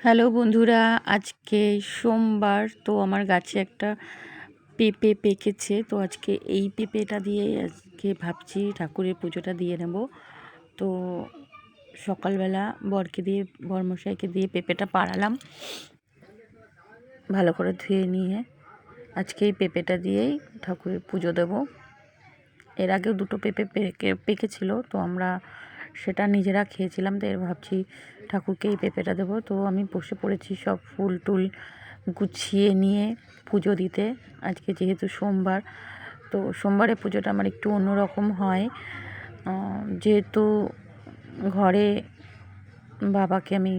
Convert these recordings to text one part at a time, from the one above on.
Hello বন্ধুরা, আজকে সোমবার। তো আমার গাছে একটা পেঁপে পেকেছে। তো আজকে এই পেঁপেটা দিয়ে আজকে ভাবছি ঠাকুরের পুজোটা দিয়ে নেব। তো সকালবেলা বরমশাইকে দিয়ে পেঁপেটা পাড়ালাম, ভালো করে ধুয়ে নিয়ে আজকে এই পেঁপেটা দিয়েই ঠাকুরের পুজো দেব। এর আগেও দুটো পেঁপে পেকেছিল, তো আমরা সেটা নিজেরা খেয়েছিলাম। তো এর ভাবছি ঠাকুরকে এই পেঁপেটা দেবো। তো আমি বসে পড়েছি সব ফুল টুল গুছিয়ে নিয়ে পুজো দিতে। আজকে যেহেতু সোমবার, তো সোমবারে পুজোটা আমার একটু অন্যরকম হয়। যেহেতু ঘরে বাবাকে আমি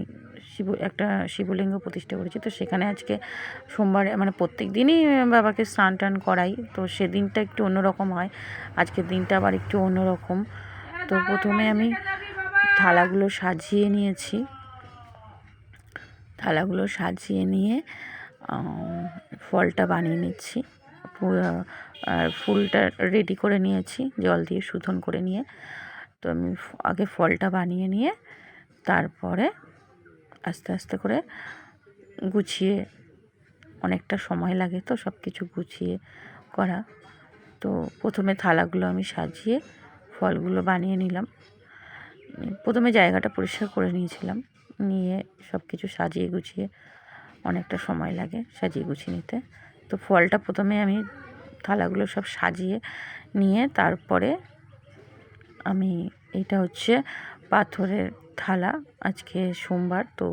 একটা শিবলিঙ্গ প্রতিষ্ঠা করেছি, তো সেখানে আজকে সোমবারে মানে প্রত্যেক দিনই বাবাকে স্নান টান করাই, তো সেদিনটা একটু অন্যরকম হয়। আজকের দিনটা আবার একটু অন্যরকম। তো প্রথমে আমি থালাগুলো সাজিয়ে নিয়েছি। থালাগুলো সাজিয়ে নিয়ে ফলটা বানিয়ে নিচ্ছি, আর ফুলটা রেডি করে নিয়েছি জল দিয়ে শোধন করে নিয়ে। তো আমি আগে ফলটা বানিয়ে নিয়ে তারপরে আস্তে আস্তে করে গুছিয়ে, অনেকটা সময় লাগে তো সব কিছু গুছিয়ে করা। তো প্রথমে থালাগুলো আমি সাজিয়ে ফলগুলো বানিয়ে নিলাম। প্রথমে জায়গাটা পরিষ্কার করে নিয়েছিলাম, নিয়ে সব কিছু সাজিয়ে গুছিয়ে অনেকটা সময় লাগে সাজিয়ে গুছিয়ে নিতে। তো ফলটা প্রথমে আমি থালাগুলো সব সাজিয়ে নিয়ে তারপরে আমি, এটা হচ্ছে পাথরের থালা। আজকে সোমবার, তো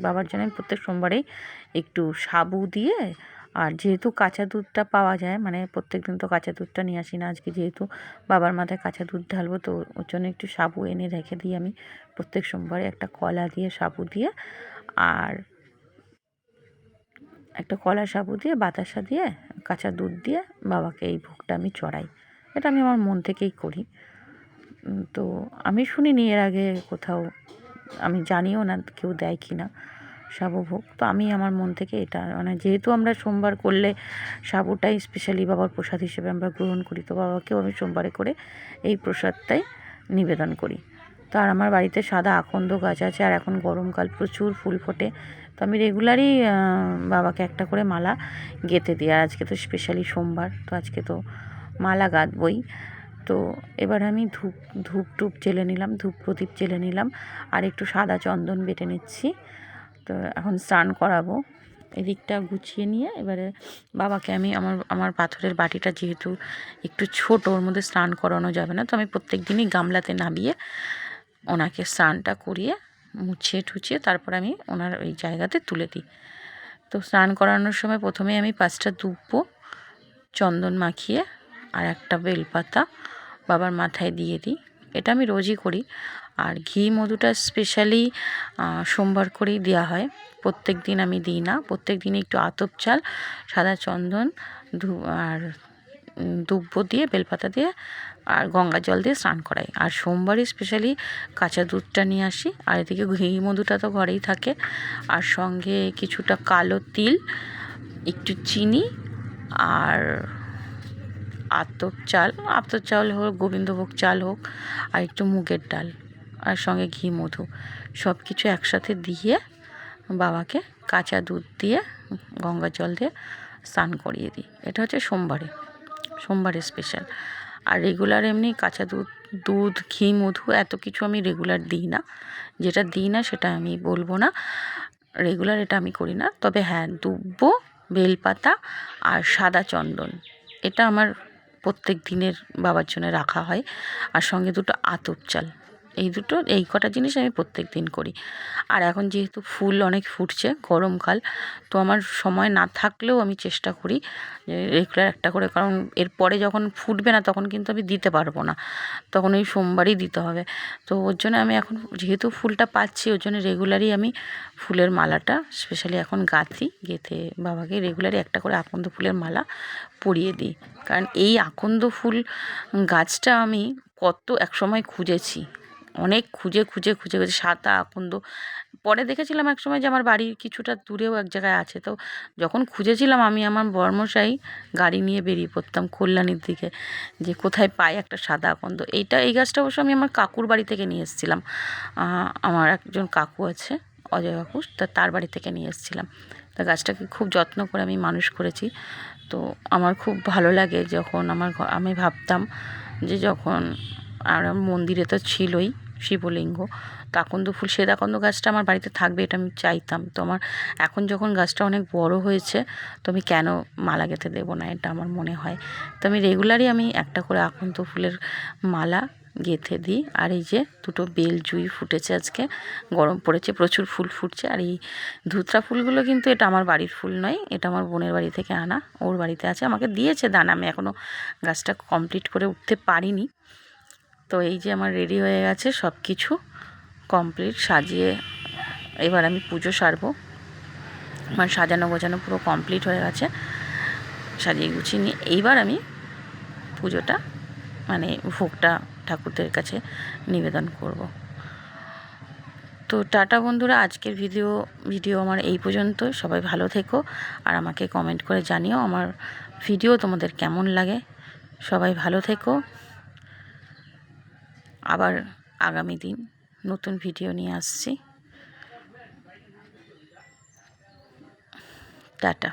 বাবার জন্য আমি প্রত্যেক সোমবারেই একটু সাবু দিয়ে, আর যেহেতু কাঁচা দুধটা পাওয়া যায়, মানে প্রত্যেক দিন তো কাঁচা দুধটা নিয়ে আসি না, আজকে যেহেতু বাবার মাথায় কাঁচা দুধ ঢালবো, তো ওর জন্য একটু সাবু এনে রেখে দিই আমি প্রত্যেক সোমবারে। একটা কলা দিয়ে সাবু দিয়ে, আর একটা কলা সাবু দিয়ে, বাতাসা দিয়ে, কাঁচা দুধ দিয়ে বাবাকে এই ভোগটা আমি চড়াই। এটা আমি আমার মন থেকেই করি। তো আমি শুনিনি এর আগে কোথাও, আমি জানিও না কেউ দেয় কি না সাবু ভোগ। তো আমি আমার মন থেকে এটা, মানে যেহেতু আমরা সোমবার করলে সাবুটাই স্পেশালি বাবার প্রসাদ হিসেবে আমরা গ্রহণ করি, তো বাবাকেও আমি সোমবারে করে এই প্রসাদটাই নিবেদন করি। তো আর আমার বাড়িতে সাদা আকন্দ গাছ আছে, আর এখন গরমকাল প্রচুর ফুল ফোটে, তো আমি রেগুলারই বাবাকে একটা করে মালা গেঁথে দিই। আর আজকে তো স্পেশালি সোমবার, তো আজকে তো মালা গাঁথবই। তো এবার আমি ধূপ টুপ জেলে নিলাম, ধূপ প্রদীপ জেলে নিলাম, আর একটু সাদা চন্দন বেটে নিচ্ছি। তো এখন স্নান করাবো, এদিকটা গুছিয়ে নিয়ে এবারে বাবাকে আমি আমার পাথরের বাটিটা যেহেতু একটু ছোট, ওর মধ্যে স্নান করানো যাবে না, তো আমি প্রত্যেক দিনই গামলাতে নামিয়ে ওনাকে স্নানটা করিয়ে মুছিয়ে টুছিয়ে তারপর আমি ওনার ওই জায়গাতে তুলে দিই। তো স্নান করানোর সময় প্রথমে আমি 5টা দুব্বো চন্দন মাখিয়ে আর একটা বেলপাতা বাবার মাথায় দিয়ে দিই। এটা আমি রোজই করি। আর ঘি মধুটা স্পেশালি সোমবার করেই দেওয়া হয়, প্রত্যেক দিন আমি দিই না। প্রত্যেক দিন একটু আতপ চাল, সাদা চন্দন, আর দুব্বো দিয়ে, বেলপাতা দিয়ে আর গঙ্গা জল দিয়ে স্নান করাই। আর সোমবারই স্পেশালি কাঁচা দুধটা নিয়ে আসি, আর এদিকে ঘি মধুটা তো ঘরেই থাকে, আর সঙ্গে কিছুটা কালো তিল, একটু চিনি, আর আতপ চাল হোক, গোবিন্দভোগ চাল হোক, আর একটু মুগের ডাল, আর সঙ্গে ঘি মধু, সব কিছু একসাথে দিয়ে বাবাকে কাঁচা দুধ দিয়ে গঙ্গা জল দিয়ে স্নান করিয়ে দিই। এটা হচ্ছে সোমবারে স্পেশাল। আর রেগুলার এমনি কাঁচা দুধ ঘি মধু এত কিছু আমি রেগুলার দিই না। যেটা দিই না সেটা আমি বলবো না, রেগুলার এটা আমি করি না। তবে হ্যাঁ, দুব্বো, বেলপাতা আর সাদা চন্দন, এটা আমার প্রত্যেক দিনের বাবার জন্য রাখা হয়। আর সঙ্গে দুটো আতপ চাল, এই কটা জিনিস আমি প্রত্যেক দিন করি। আর এখন যেহেতু ফুল অনেক ফুটছে, গরমকাল, তো আমার সময় না থাকলেও আমি চেষ্টা করি রেগুলার একটা করে, কারণ এরপরে যখন ফুটবে না তখন কিন্তু আমি দিতে পারবো না, তখন ওই সোমবারই দিতে হবে। তো ওর জন্য আমি এখন যেহেতু ফুলটা পাচ্ছি, ওর জন্য রেগুলারই আমি ফুলের মালাটা স্পেশালি এখন গেঁথে বাবাকে রেগুলারই একটা করে আকন্দ ফুলের মালা পরিয়ে দিই। কারণ এই আকন্দ ফুল গাছটা আমি একসময় খুঁজেছি, অনেক খুঁজে সাদা আকন্দ। পরে দেখেছিলাম একসময় যে আমার বাড়ির কিছুটা দূরেও এক জায়গায় আছে। তো যখন খুঁজেছিলাম, আমি আমার বর্মশাই গাড়ি নিয়ে বেরিয়ে পড়তাম কল্যাণীর দিকে, যে কোথায় পাই একটা সাদা আকন্দ। এই গাছটা অবশ্য আমি আমার কাকুর বাড়ি থেকে নিয়ে এসেছিলাম। আমার একজন কাকু আছে, অজয় কাকু, তার বাড়ি থেকে নিয়ে এসেছিলাম। তা গাছটাকে খুব যত্ন করে আমি মানুষ করেছি। তো আমার খুব ভালো লাগে যখন আমি ভাবতাম যে যখন আর মন্দিরে তো ছিলই শিবলিঙ্গ, তো আকন্দ ফুল, শ্বেতাকন্দ গাছটা আমার বাড়িতে থাকবে এটা আমি চাইতাম। তো আমার এখন যখন গাছটা অনেক বড় হয়েছে, তো আমি কেন মালা গেঁথে দেবো না, এটা আমার মনে হয়। তো আমি রেগুলারই আমি একটা করে আকন্দ ফুলের মালা গেঁথে দিই। আর এই যে দুটো বেল জুঁই ফুটেছে, আজকে গরম পড়েছে, প্রচুর ফুল ফুটছে। আর এই ধুতরা ফুলগুলো কিন্তু এটা আমার বাড়ির ফুল নয়, এটা আমার বোনের বাড়ি থেকে আনা, ওর বাড়িতে আছে, আমাকে দিয়েছে দানা। আমি এখনও গাছটা কমপ্লিট করে উঠতে পারিনি। তো এই যে আমার রেডি হয়ে গেছে সব কিছু কমপ্লিট, সাজিয়ে এবার আমি পুজো সারবো। আমার সাজানো গোছানো পুরো কমপ্লিট হয়ে গেছে, সাজিয়ে গুছিয়ে নিয়ে এইবার আমি পুজোটা মানে ভোগটা ঠাকুরদের কাছে নিবেদন করব। তো টাটা বন্ধুরা, আজকের ভিডিও আমার এই পর্যন্ত। সবাই ভালো থেকো আর আমাকে কমেন্ট করে জানিও আমার ভিডিও তোমাদের কেমন লাগে। সবাই ভালো থেকো। আবার আগামী দিন নতুন ভিডিও নিয়ে আসছি। টাটা।